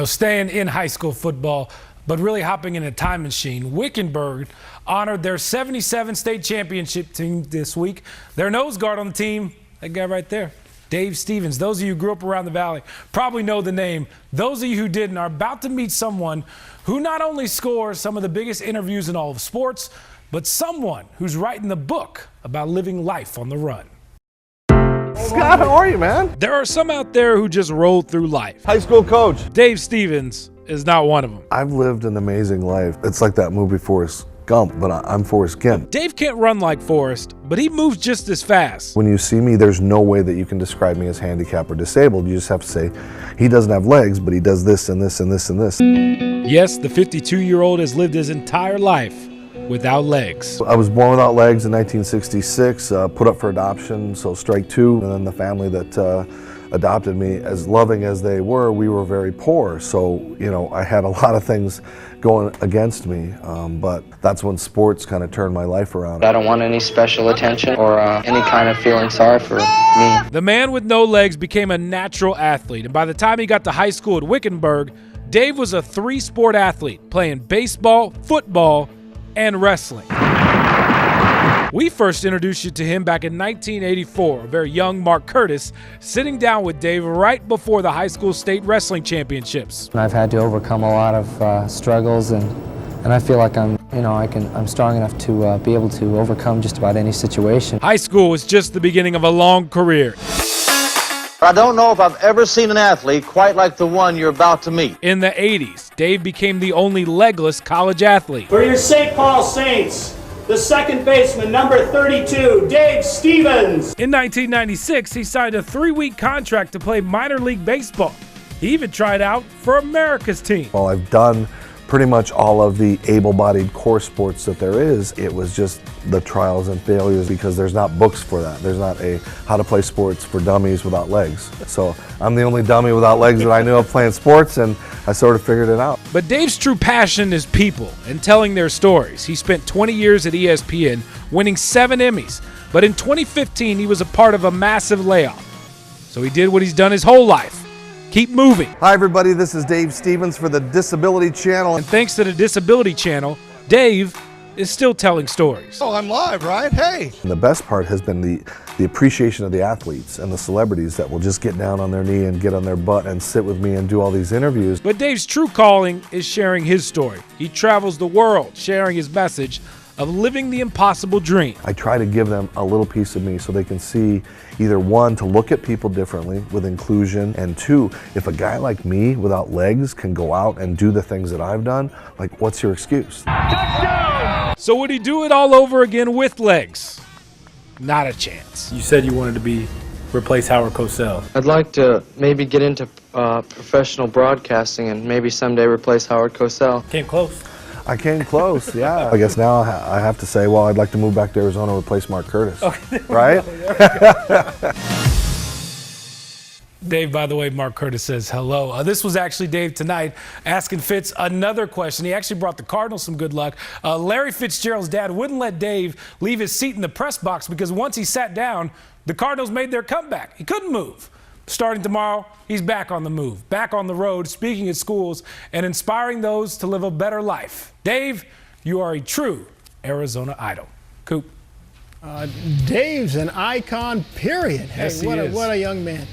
Staying in high school football, but really hopping in a time machine, Wickenburg honored their 77 state championship team this week. Their nose guard on the team, that guy right there, Dave Stevens. Those of you who grew up around the valley probably know the name. Those of you who didn't are about to meet someone who not only scores some of the biggest interviews in all of sports, but someone who's writing the book about living life on the run. Scott, how are you, man? There are some out there who just roll through life. High school coach. Dave Stevens is not one of them. I've lived an amazing life. It's like that movie Forrest Gump, but I'm Forrest Gump. Dave can't run like Forrest, but he moves just as fast. When you see me, there's no way that you can describe me as handicapped or disabled. You just have to say, he doesn't have legs, but he does this and this and this and this. Yes, the 52-year-old has lived his entire life without legs. I was born without legs in 1966, put up for adoption, so strike two. And then the family that adopted me, as loving as they were, we were very poor. So, I had a lot of things going against me, but that's when sports kind of turned my life around. I don't want any special attention or any kind of feeling sorry for me. The man with no legs became a natural athlete, and by the time he got to high school at Wickenburg, Dave was a three-sport athlete, playing baseball, football, and wrestling. We first introduced you to him back in 1984, a very young Mark Curtis, sitting down with Dave right before the high school state wrestling championships. I've had to overcome a lot of struggles, and I feel like I'm strong enough to be able to overcome just about any situation. High school was just the beginning of a long career. I don't know if I've ever seen an athlete quite like the one you're about to meet. In the 80s, Dave became the only legless college athlete. For your St. Paul Saints, the second baseman, number 32, Dave Stevens. In 1996, he signed a 3-week contract to play minor league baseball. He even tried out for America's team. Well, I've done pretty much all of the able-bodied core sports that there is. It was just the trials and failures because there's not books for that. There's not a how to play sports for dummies without legs. So I'm the only dummy without legs that I knew of playing sports, and I sort of figured it out. But Dave's true passion is people and telling their stories. He spent 20 years at ESPN, winning 7 Emmys. But in 2015, he was a part of a massive layoff. So he did what he's done his whole life. Keep moving. Hi everybody, this is Dave Stevens for the Disability Channel. And thanks to the Disability Channel, Dave is still telling stories. Oh, I'm live, right? Hey. And the best part has been the appreciation of the athletes and the celebrities that will just get down on their knee and get on their butt and sit with me and do all these interviews. But Dave's true calling is sharing his story. He travels the world sharing his message of living the impossible dream. I try to give them a little piece of me so they can see either one, to look at people differently with inclusion, and two, if a guy like me without legs can go out and do the things that I've done, like what's your excuse? Touchdown! So would he do it all over again with legs? Not a chance. You said you wanted to replace Howard Cosell. I'd like to maybe get into professional broadcasting and maybe someday replace Howard Cosell. Came close. I came close, yeah. I guess now I have to say, well, I'd like to move back to Arizona and replace Mark Curtis, okay, right? Dave, by the way, Mark Curtis says hello. This was actually Dave tonight asking Fitz another question. He actually brought the Cardinals some good luck. Larry Fitzgerald's dad wouldn't let Dave leave his seat in the press box because once he sat down, the Cardinals made their comeback. He couldn't move. Starting tomorrow, he's back on the move, back on the road, speaking at schools and inspiring those to live a better life. Dave, you are a true Arizona idol. Coop. Dave's an icon, period. Yes, Hey, he is. What a young man.